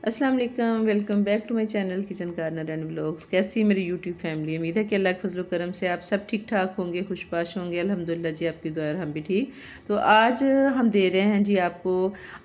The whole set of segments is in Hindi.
अस्सलाम वालेकुम, welcome back to my channel kitchen corner and vlogs. कैसी मेरी यूट्यूब फैमिली। उम्मीद है कि अल्लाह के फजल करम से आप सब ठीक ठाक होंगे, खुशबाश होंगे। अल्हम्दुलिल्लाह जी, आपकी दुआ है हम भी ठीक। तो आज हम दे रहे हैं जी आपको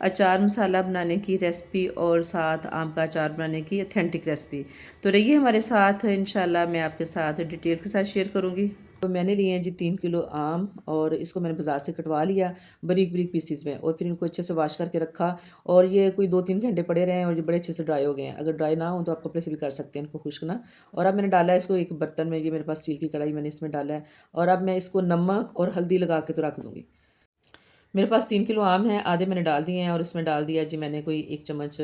अचार मसाला बनाने की रेसिपी और साथ आम का अचार बनाने की ऑथेंटिक रेसिपी। तो रहिए हमारे साथ, इंशाल्लाह मैं आपके साथ डिटेल के साथ शेयर करूँगी। तो मैंने लिए हैं जी 3 किलो आम, और इसको मैंने बाज़ार से कटवा लिया बारीक बारीक पीसीज में, और फिर इनको अच्छे से वॉश करके रखा। और ये कोई 2-3 घंटे पड़े रहे हैं और ये बड़े अच्छे से ड्राई हो गए हैं। अगर ड्राई ना हो तो आप कपड़े से भी कर सकते हैं इनको खुश्क ना। और अब मैंने डाला है इसको एक बर्तन में, ये मेरे पास स्टील की कढ़ाई, मैंने इसमें डाला है। और अब मैं इसको नमक और हल्दी लगा के तो रख दूँगी। मेरे पास 3 किलो आम है, आधे मैंने डाल दिए हैं, और इसमें डाल दिया जी मैंने कोई 1 चम्मच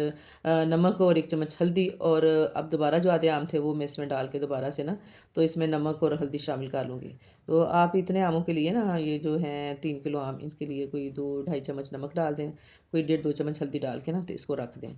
नमक और 1 चम्मच हल्दी। और अब दोबारा जो आधे आम थे वो मैं इसमें डाल के दोबारा से ना, तो इसमें नमक और हल्दी शामिल कर लूँगी। तो आप इतने आमों के लिए ना, ये जो हैं 3 किलो आम, इनके लिए कोई 2-2.5 चम्मच नमक डाल दें, कोई 1.5-2 चम्मच हल्दी डाल के ना तो इसको रख दें।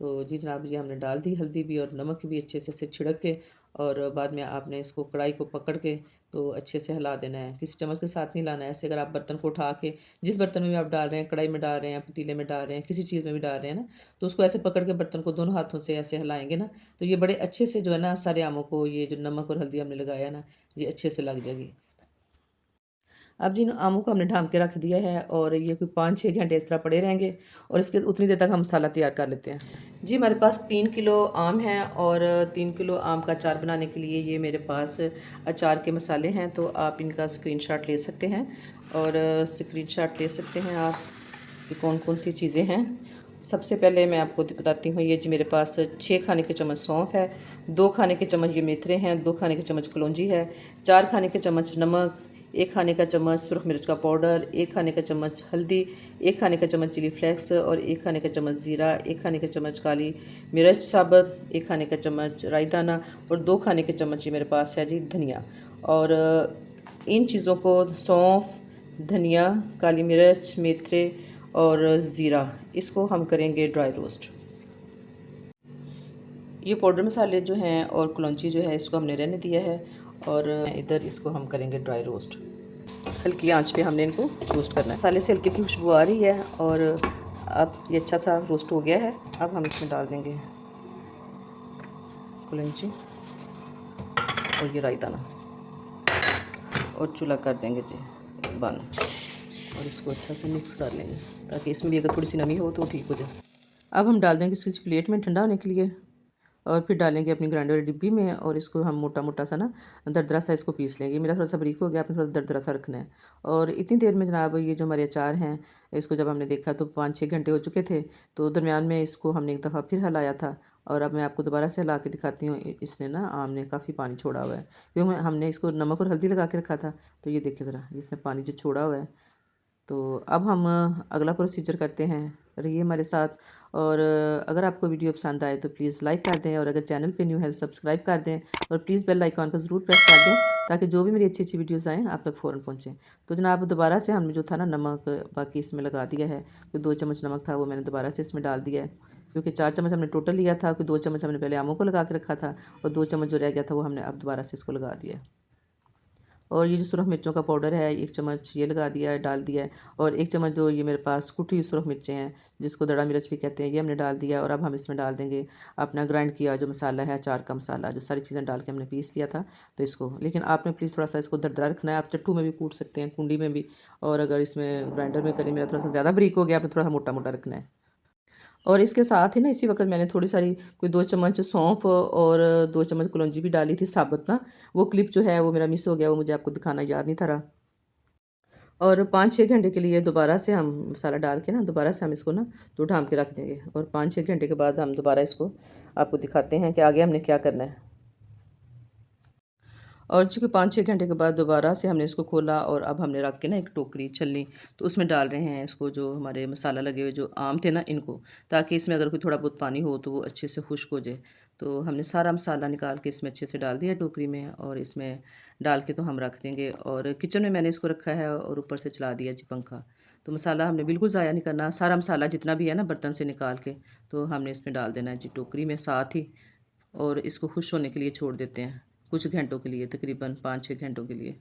तो जी जनाब, ये हमने डाल दी हल्दी भी और नमक भी अच्छे से छिड़क के। और बाद में आपने इसको कढ़ाई को पकड़ के तो अच्छे से हिला देना है, किसी चम्मच के साथ नहीं लाना है। ऐसे अगर आप बर्तन को उठा के, जिस बर्तन में भी आप डाल रहे हैं, कढ़ाई में डाल रहे हैं, पतीले में डाल रहे हैं, किसी चीज़ में भी डाल रहे हैं ना, तो उसको ऐसे पकड़ के बर्तन को दोनों हाथों से ऐसे हिलाएंगे ना, तो ये बड़े अच्छे से जो है ना, सारे आमों को ये जो नमक और हल्दी हमने लगाया ना, ये अच्छे से लग जाएगी। अब जिन आमों को हमने ढाँप के रख दिया है, और ये कोई 5-6 घंटे इस तरह पड़े रहेंगे, और इसके उतनी देर तक हम मसाला तैयार कर लेते हैं। जी हमारे पास 3 किलो आम हैं, और 3 किलो आम का अचार बनाने के लिए ये मेरे पास अचार के मसाले हैं। तो आप इनका स्क्रीनशॉट ले सकते हैं, और स्क्रीनशॉट ले सकते हैं आप कि कौन कौन सी चीज़ें हैं। सबसे पहले मैं आपको बताती हूँ, ये जी मेरे पास 6 खाने के चम्मच सौंफ है, 2 खाने के चम्मच ये मेथरे हैं, 2 खाने के चम्मच कलौंजी है, 4 खाने के चम्मच नमक, 1 खाने का चम्मच सुरख मिर्च का पाउडर, 1 खाने का चम्मच हल्दी, 1 खाने का चम्मच चिली फ्लेक्स, और 1 खाने का चम्मच ज़ीरा, 1 खाने का चम्मच काली मिर्च साबुत, 1 खाने का चम्मच राई दाना, और 2 खाने के चम्मच ये मेरे पास है जी धनिया। और इन चीज़ों को, सौंफ, धनिया, काली मिर्च, मेथरे और ज़ीरा, इसको हम करेंगे ड्राई रोस्ट। ये पाउडर मसाले जो हैं और कलौंजी जो है, इसको हमने रहने दिया है, और इधर इसको हम करेंगे ड्राई रोस्ट। हल्की आंच पे हमने इनको रोस्ट करना है। मसाले से हल्की की खुशबू आ रही है, और अब ये अच्छा सा रोस्ट हो गया है। अब हम इसमें डाल देंगे कलौंजी और ये राई दाना, और चूल्हा कर देंगे जी बंद, और इसको अच्छा से मिक्स कर लेंगे, ताकि इसमें भी अगर थोड़ी सी नमी हो तो ठीक हो जाए। अब हम डाल देंगे इसको इस प्लेट में ठंडा होने के लिए, और फिर डालेंगे अपनी ग्राइंडर वाली डिब्बी में, और इसको हम मोटा मोटा सा ना, दरदरा सा इसको पीस लेंगे। मेरा थोड़ा सा बारीक हो गया, आपने थोड़ा दरदरा सा रखना है। और इतनी देर में जनाब, ये जो हमारे अचार हैं, इसको जब हमने देखा तो 5-6 घंटे हो चुके थे। तो दरमियान में इसको हमने एक दफ़ा फिर हिलाया था, और अब मैं आपको दोबारा से हिला के दिखाती हूँ। इसने ना, आम ने काफ़ी पानी छोड़ा हुआ है, क्योंकि हमने इसको नमक और हल्दी लगा के रखा था। तो ये देखिए ज़रा, इसने पानी जो छोड़ा हुआ है। तो अब हम अगला प्रोसीजर करते हैं, रहिए हमारे साथ। और अगर आपको वीडियो पसंद आए तो प्लीज़ लाइक कर दें, और अगर चैनल पे न्यू है तो सब्सक्राइब कर दें, और प्लीज़ बेल आइकॉन को ज़रूर प्रेस कर दें, ताकि जो भी मेरी अच्छी अच्छी वीडियोज़ आएँ आप तक फ़ौरन पहुँचें। तो जनाब, दोबारा से हमने जो था ना, नमक बाकी इसमें लगा दिया है। तो 2 चम्मच नमक था, वो मैंने दोबारा से इसमें डाल दिया है, क्योंकि 4 चम्मच हमने टोटल लिया था, कि 2 चम्मच हमने पहले आमों को लगा के रखा था, और 2 चम्मच जो रह गया था वो हमने अब दोबारा से इसको लगा दिया है। और ये जो सुरख मिर्चों का पाउडर है, 1 चम्मच ये लगा दिया है, डाल दिया है। और 1 चम्मच जो ये मेरे पास कुटी सुरख मिर्चें हैं, जिसको दड़ा मिर्च भी कहते हैं, ये हमने डाल दिया। और अब हम इसमें डाल देंगे अपना ग्राइंड किया जो मसाला है, अचार का मसाला, जो सारी चीज़ें डाल के हमने पीस लिया था। तो इसको, लेकिन आपने प्लीज़ थोड़ा सा इसको दरदरा रखना है। आप चट्टू में भी कूट सकते हैं, कुंडी में भी, और अगर इसमें ग्राइंडर में करें, मेरा थोड़ा सा ज़्यादा बारीक हो गया, आपने थोड़ा सा मोटा मोटा रखना है। और इसके साथ ही ना, इसी वक्त मैंने थोड़ी सारी कोई 2 चम्मच सौंफ और 2 चम्मच कलौंजी भी डाली थी साबुत ना। वो क्लिप जो है वो मेरा मिस हो गया, वो मुझे आपको दिखाना याद नहीं था रहा। और 5-6 घंटे के लिए दोबारा से हम मसाला डाल के ना, दोबारा से हम इसको ना तो ढाँप के रख देंगे, और 5-6 घंटे के बाद हम दोबारा इसको आपको दिखाते हैं कि आगे हमने क्या करना है। और चूँकि 5-6 घंटे के बाद दोबारा से हमने इसको खोला, और अब हमने रख के ना एक टोकरी छलनी, तो उसमें डाल रहे हैं इसको, जो हमारे मसाला लगे हुए जो आम थे ना इनको, ताकि इसमें अगर कोई थोड़ा बहुत पानी हो तो वो अच्छे से खुश्क हो जाए। तो हमने सारा मसाला निकाल के इसमें अच्छे से डाल दिया टोकरी में, और इसमें डाल के तो हम रख देंगे। और किचन में मैंने इसको रखा है, और ऊपर से चला दिया जी पंखा। तो मसाला हमने बिल्कुल ज़ाया नहीं करना, सारा मसाला जितना भी है ना बर्तन से निकाल के, तो हमने इसमें डाल देना है जी टोकरी में साथ ही। और इसको खुश होने के लिए छोड़ देते हैं कुछ घंटों के लिए, तकरीबन 5-6 घंटों के लिए।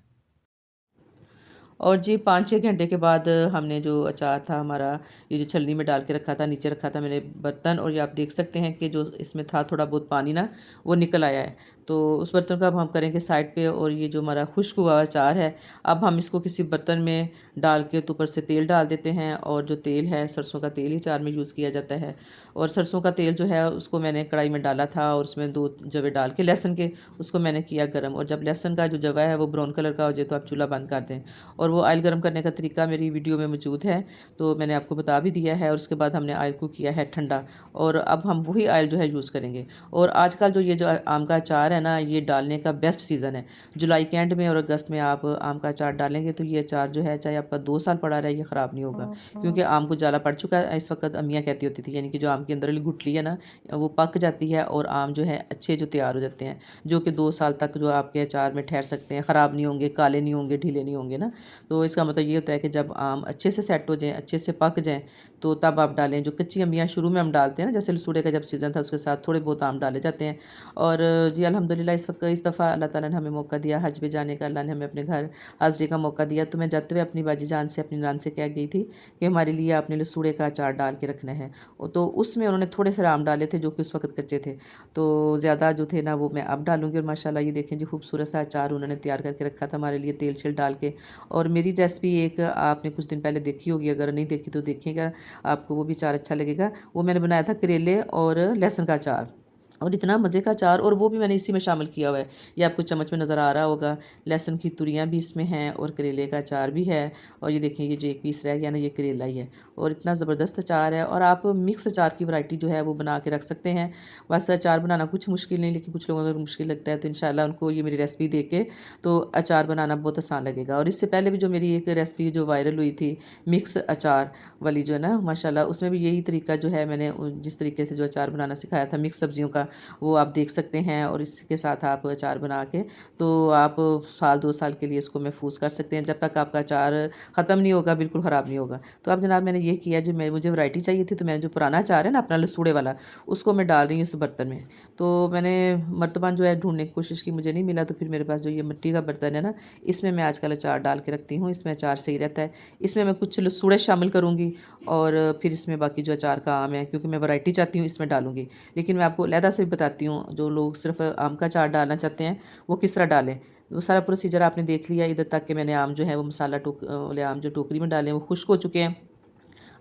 और जी 5-6 घंटे के बाद हमने जो अचार था हमारा, ये जो छलनी में डाल के रखा था, नीचे रखा था मैंने बर्तन, और ये आप देख सकते हैं कि जो इसमें था थोड़ा बहुत पानी ना वो निकल आया है। तो उस बर्तन को अब हम करेंगे साइड पे। और ये जो हमारा खुश्क हुआ अचार है, अब हम इसको किसी बर्तन में डाल के तो ऊपर से तेल डाल देते हैं। और जो तेल है सरसों का तेल ही अचार में यूज़ किया जाता है। और सरसों का तेल जो है उसको मैंने कढ़ाई में डाला था और उसमें 2 जवे डाल के लहसुन के उसको मैंने किया गर्म। और जब लहसुन का जो जवा है वो ब्राउन कलर का हो जाए तो आप चूल्हा बंद कर दें। और वो ऑयल गर्म करने का तरीका मेरी वीडियो में मौजूद है, तो मैंने आपको बता भी दिया है। और उसके बाद हमने ऑयल को किया है ठंडा, और अब हम वही ऑयल जो है यूज़ करेंगे। और आजकल जो ये जो आम का अचार है ना, ये डालने का बेस्ट सीज़न है। जुलाई के एंड में और अगस्त में आप आम का अचार डालेंगे तो ये अचार जो है चाहे आपका 2 साल पड़ा रहे ये ख़राब नहीं होगा, क्योंकि आम को जाला पड़ चुका है इस वक्त। अम्मियाँ कहती होती थी, यानी कि जो आम के अंदर वाली गुठली है ना वो पक जाती है और आम जो है अच्छे जो तैयार हो जाते हैं, जो कि 2 साल तक जो आपके अचार में ठहर सकते हैं, ख़राब नहीं होंगे, काले नहीं होंगे, ढीले नहीं होंगे ना। तो इसका मतलब ये होता है कि जब आम अच्छे से सेट हो जाएँ, अच्छे से पक जाएँ, तो तब आप डालें। जो कच्ची अम्मियाँ शुरू में हम डालते हैं ना, जैसे लसूड़े का जब सीज़न था उसके साथ थोड़े बहुत आम डाले जाते हैं। और जी अल्हम्दुलिल्लाह इस दफ़ा अल्लाह ताला ने हमें मौका दिया हज पे जाने का, अल्लाह ने हमें अपने घर हाज़िरी का मौका दिया। तो मैं जाते हुए अपनी बाजी जान से, अपनी नान से कह गई थी कि हमारे लिए आपने लसूड़े का अचार डाल के रखना है। तो उसमें उन्होंने थोड़े से आम डाले थे जो कि उस वक्त कच्चे थे, तो ज़्यादा जो थे ना वो मैं अब डालूँगी। और माशाल्लाह ये देखें जी खूबसूरत सा अचार उन्होंने तैयार करके रखा था हमारे लिए तेल छिल डाल के। और मेरी रेसिपी एक आपने कुछ दिन पहले देखी होगी, अगर नहीं देखी तो देखिएगा, आपको वो भी अचार अच्छा लगेगा। वो मैंने बनाया था करेले और लहसुन का अचार, और इतना मज़े का अचार, और वो भी मैंने इसी में शामिल किया हुआ है। ये आपको चम्मच में नज़र आ रहा होगा। लहसुन की तुरियाँ भी इसमें हैं और करेले का अचार भी है। और ये देखें ये जो एक पीस रह गया ना ये करेला ही है, और इतना ज़बरदस्त अचार है। और आप मिक्स अचार की वैरायटी जो है वो बना के रख सकते हैं। बस अचार बनाना कुछ मुश्किल नहीं, लेकिन कुछ लोगों को अगर मुश्किल लगता है तो इंशाल्लाह उनको ये मेरी रेसिपी देख के तो अचार बनाना बहुत आसान लगेगा। और इससे पहले भी जो मेरी एक रेसिपी जो वायरल हुई थी मिक्स अचार वाली जो है ना, माशाल्लाह उसमें भी यही तरीका जो है मैंने जिस तरीके से जो अचार बनाना सिखाया था मिक्स सब्जियों का, वो आप देख सकते हैं। और इसके साथ आप अचार बना के तो आप साल 2 साल के लिए इसको महफूज कर सकते हैं, जब तक आपका अचार ख़त्म नहीं होगा, बिल्कुल ख़राब नहीं होगा। तो अब जनाब मैंने ये किया, जो मैं मुझे वैरायटी चाहिए थी, तो मैंने जो पुराना अचार है ना अपना लसूड़े वाला, उसको मैं डाल रही हूँ इस बर्तन में। तो मैंने मर्तबान जो है ढूंढने की कोशिश की, मुझे नहीं मिला, तो फिर मेरे पास जो ये मिट्टी का बर्तन है ना, इसमें मैं आजकल अचार डाल के रखती हूँ। इसमें अचार सही रहता है। इसमें मैं कुछ लसूड़े शामिल करूँगी और फिर इसमें बाकी जो अचार का आम है, क्योंकि मैं वैरायटी चाहती हूँ इसमें डालूँगी। लेकिन मैं आपको अलहदा से भी बताती हूँ, जो लोग सिर्फ आम का अचार डालना चाहते हैं वो किस तरह डालें। वो सारा प्रोसीजर आपने देख लिया इधर तक कि मैंने आम जो है वो मसाला वाले आम जो टोकरी में डाले हैं वो खुश्क हो चुके हैं।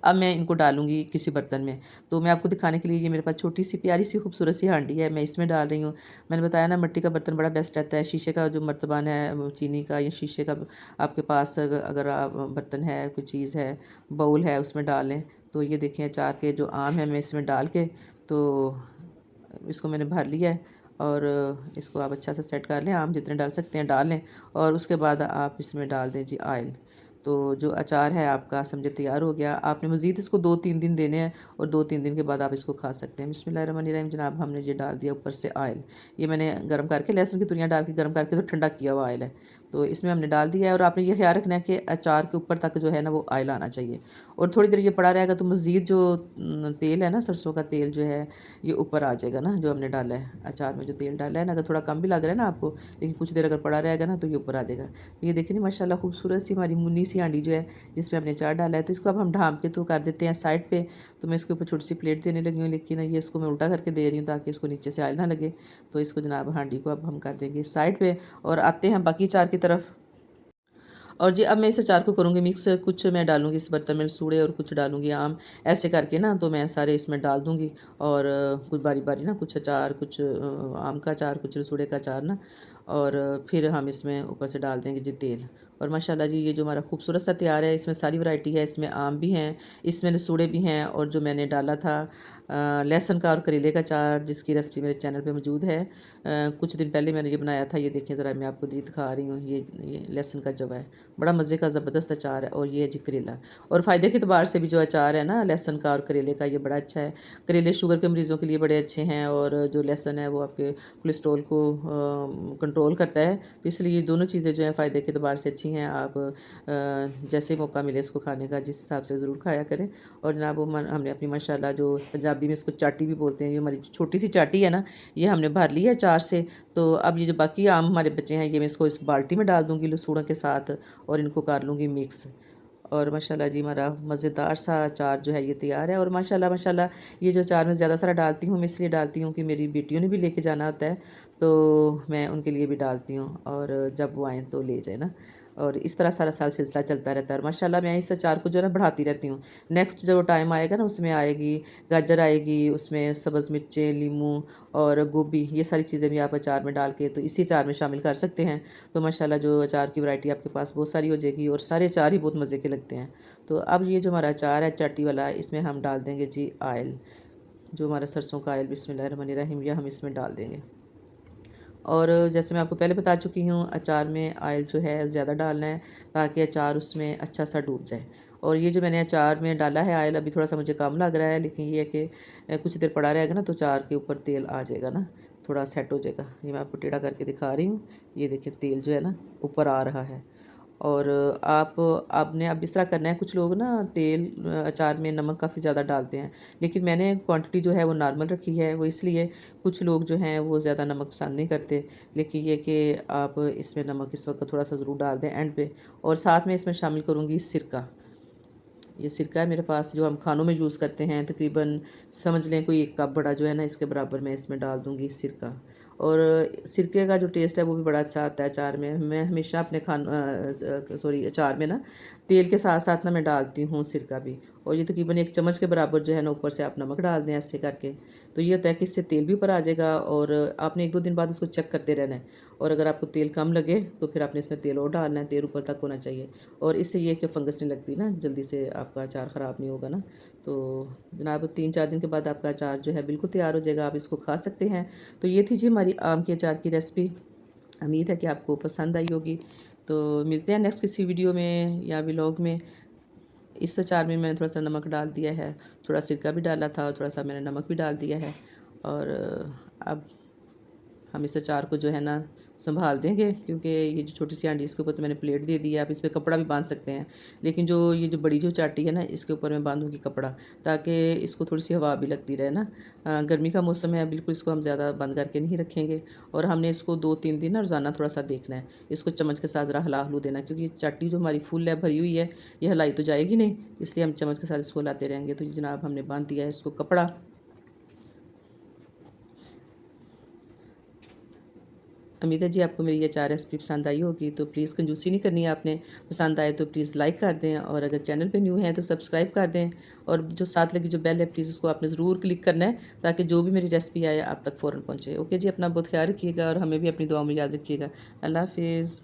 अब मैं इनको डालूँगी किसी बर्तन में। तो मैं आपको दिखाने के लिए ये मेरे पास छोटी सी प्यारी सी खूबसूरत सी हांडी है, मैं इसमें डाल रही हूँ। मैंने बताया ना मिट्टी का बर्तन बड़ा बेस्ट रहता है। शीशे का जो मर्तबान है, वो चीनी का या शीशे का आपके पास अगर आप बर्तन है, कोई चीज़ है, बाउल है, उसमें डालें। तो ये देखें अचार के जो आम है मैं इसमें डाल के तो इसको मैंने भर लिया है। और इसको आप अच्छा से सेट कर लें, आम जितने डाल सकते हैं डाल लें। और उसके बाद आप इसमें डाल दें जी ऑयल। तो जो अचार है आपका समझे तैयार हो गया। आपने मज़ीद इसको 2-3 दिन देने हैं, और 2-3 दिन के बाद आप इसको खा सकते हैं। बिस्मिल्लाहिर्रहमानिर्रहीम। जनाब हमने ये डाल दिया ऊपर से ऑयल। ये मैंने गर्म करके लहसुन की तुरियाँ डाल के गर्म करके तो ठंडा किया हुआ ऑयल है, तो इसमें हमने डाल दिया है। और आपने ये ख्याल रखना है कि अचार के ऊपर तक जो है ना वो ऑयल आना चाहिए। और थोड़ी देर ये पड़ा रहेगा तो मज़ीद जो तेल है ना, सरसों का तेल जो है ये ऊपर आ जाएगा ना, जो हमने डाला है अचार में जो तेल डाला है ना। अगर थोड़ा कम भी लग रहा है ना आपको, लेकिन कुछ देर अगर पड़ा रहेगा ना तो ये ऊपर आ जाएगा। ये देखिए ना माशाल्लाह खूबसूरत सी हमारी मुन्नी सी हांडी जो है जिसमें हमने अचार डाला है। तो इसको अब हम ढाँप के तो कर देते हैं साइड पे। तो मैं इसके ऊपर छोटी सी प्लेट देने लगी हूँ, लेकिन ये इसको मैं उल्टा करके दे रही हूँ ताकि इसको नीचे से ऑयल ना लगे। तो इसको जनाब हांडी को अब हम कर देंगे साइड पे, और आते हैं बाकी अचार की तरफ। और जी अब मैं इस अचार को करूँगी मिक्स। कुछ मैं डालूँगी इस बर्तन में सूड़े और कुछ डालूँगी आम, ऐसे करके ना तो मैं सारे इसमें डाल दूँगी। और कुछ बारी बारी ना कुछ अचार, कुछ आम का अचार, कुछ सूड़े का अचार ना, और फिर हम इसमें ऊपर से डाल देंगे जी तेल। और माशाल्लाह जी ये जो हमारा खूबसूरत सा तैयार है, इसमें सारी वैरायटी है, इसमें आम भी हैं, इसमें लसूड़े भी हैं, और जो मैंने डाला था लहसुन का और करेले का अचार जिसकी रेसिपी मेरे चैनल पे मौजूद है। कुछ दिन पहले मैंने ये बनाया था। ये देखिए ज़रा मैं आपको दिखा रही हूँ, ये लहसुन का जवा है, बड़ा मज़े का ज़बरदस्त अचार है। और ये है जी करेला। और फ़ायदे के अतबार से भी जो अचार है ना लहसुन का और करेले का, ये बड़ा अच्छा है। करेले शुगर के मरीज़ों के लिए बड़े अच्छे हैं, और जो लहसुन है वो आपके कोलेस्ट्रॉल को कंट्रोल करता है। तो इसलिए ये दोनों चीज़ें जो हैं फ़ायदे के अतबार से अच्छी अच्छी हैं, आप जैसे मौका मिले इसको खाने का जिस हिसाब से ज़रूर खाया करें। और जनाब वो हमने अपनी माशाल्लाह जो पंजाबी में इसको चाटी भी बोलते हैं, ये हमारी छोटी सी चाटी है ना, ये हमने भर ली है अचार से। तो अब ये जो बाकी आम हमारे बचे हैं, ये मैं इसको इस बाल्टी में डाल दूँगी लसूणों के साथ और इनको कर लूँगी मिक्स। और माशाल्लाह जी हमारा मज़ेदार सा अचार जो है ये तैयार है। और माशाल्लाह माशाल्लाह ये जो अचार मैं ज़्यादा सारा डालती हूँ, मैं इसलिए डालती हूँ कि मेरी बेटियों ने भी लेके जाना होता है, तो मैं उनके लिए भी डालती हूँ और जब वो आएँ तो ले जाए ना। और इस तरह सारा साल सिलसिला चलता रहता है। और माशाल्लाह मैं इस अचार को जो है ना बढ़ाती रहती हूँ। नेक्स्ट जो टाइम आएगा ना उसमें आएगी गाजर आएगी, उसमें सब्ज़ मिर्चें, लीमू और गोभी, ये सारी चीज़ें भी आप अचार में डाल के तो इसी अचार में शामिल कर सकते हैं। तो माशाल्लाह जो अचार की वैरायटी आपके पास बहुत सारी हो जाएगी और सारे अचार ही बहुत मज़े के लगते हैं। तो अब ये जो हमारा अचार है चाटी वाला, इसमें हम डाल देंगे जी ऑयल, जो हमारा सरसों का ऑयल, बिस्मिल्लाहिर्रहमानिर्रहीम, यह हम इसमें डाल देंगे। और जैसे मैं आपको पहले बता चुकी हूँ, अचार में ऑयल जो है ज़्यादा डालना है ताकि अचार उसमें अच्छा सा डूब जाए। और ये जो मैंने अचार में डाला है ऑयल, अभी थोड़ा सा मुझे कम लग रहा है, लेकिन ये है कि कुछ देर पड़ा रहेगा ना तो अचार के ऊपर तेल आ जाएगा ना, थोड़ा सेट हो जाएगा। ये मैं आपको टेढ़ा करके दिखा रही हूँ, ये देखिए तेल जो है ना ऊपर आ रहा है। और आपने अब इस तरह करना है, कुछ लोग ना तेल अचार में नमक काफ़ी ज़्यादा डालते हैं, लेकिन मैंने क्वांटिटी जो है वो नॉर्मल रखी है। वो इसलिए कुछ लोग जो हैं वो ज़्यादा नमक पसंद नहीं करते, लेकिन ये कि आप इसमें नमक इस वक्त थोड़ा सा ज़रूर डाल दें एंड पे। और साथ में इसमें शामिल करूँगी सिरका। ये सिरका है मेरे पास जो हम खानों में यूज़ करते हैं, तकरीबन समझ लें कोई 1 कप बड़ा जो है ना, इसके बराबर मैं इसमें डाल दूँगी सिरका। और सिरके का जो टेस्ट है वो भी बड़ा अच्छा आता है अचार में। मैं हमेशा अपने अचार में ना तेल के साथ साथ ना मैं डालती हूँ सिरका भी। और ये तकरीबन 1 चम्मच के बराबर जो है ना ऊपर से आप नमक डाल दें ऐसे करके। तो ये होता है कि इससे तेल भी ऊपर आ जाएगा और आपने 1-2 दिन बाद उसको चेक करते रहना है। और अगर आपको तेल कम लगे तो फिर आपने इसमें तेल और डालना है, तेल ऊपर तक होना चाहिए। और इससे ये कि फंगस नहीं लगती ना, जल्दी से आपका अचार ख़राब नहीं होगा ना। तो जनाब 3-4 दिन के बाद आपका अचार जो है बिल्कुल तैयार हो जाएगा, आप इसको खा सकते हैं। तो ये थी जी हमारी आम के अचार की रेसिपी। उम्मीद है कि आपको पसंद आई होगी। तो मिलते हैं नेक्स्ट किसी वीडियो में या व्लॉग में। इस अचार में मैंने थोड़ा सा नमक डाल दिया है, थोड़ा सिरका भी डाला था और थोड़ा सा मैंने नमक भी डाल दिया है। और अब हम इस अचार को जो है ना संभाल देंगे, क्योंकि ये जो छोटी सी हांडी इसके ऊपर तो मैंने प्लेट दे दी है। आप इस पर कपड़ा भी बांध सकते हैं, लेकिन जो ये जो बड़ी जो चाटी है ना इसके ऊपर मैं बांधूंगी कपड़ा, ताकि इसको थोड़ी सी हवा भी लगती रहे ना। गर्मी का मौसम है, बिल्कुल इसको हम ज़्यादा बंद करके नहीं रखेंगे। और हमने इसको 2-3 दिन ना रोज़ाना थोड़ा सा देखना है, इसको चम्मच के साथ ज़रा हिला हलू देना, क्योंकि ये चाटी जो हमारी फुल है, भरी हुई है, ये हिलाई तो जाएगी नहीं, इसलिए हम चम्मच के साथ इसको हिलाते रहेंगे। तो जनाब हमने बांध दिया है इसको कपड़ा। उम्मीद है जी आपको मेरी ये 4 रेसिपी पसंद आई होगी। तो प्लीज़ कंजूसी नहीं करनी है आपने, पसंद आए तो प्लीज़ लाइक कर दें, और अगर चैनल पे न्यू हैं तो सब्सक्राइब कर दें। और जो साथ लगी जो बेल है प्लीज़ उसको आपने ज़रूर क्लिक करना है, ताकि जो भी मेरी रेसिपी आए आप तक फ़ौरन पहुँचे। ओके जी, अपना बहुत ख्याल रखिएगा और हमें भी अपनी दुआ में याद रखिएगा। अल्लाह हाफ़िज़।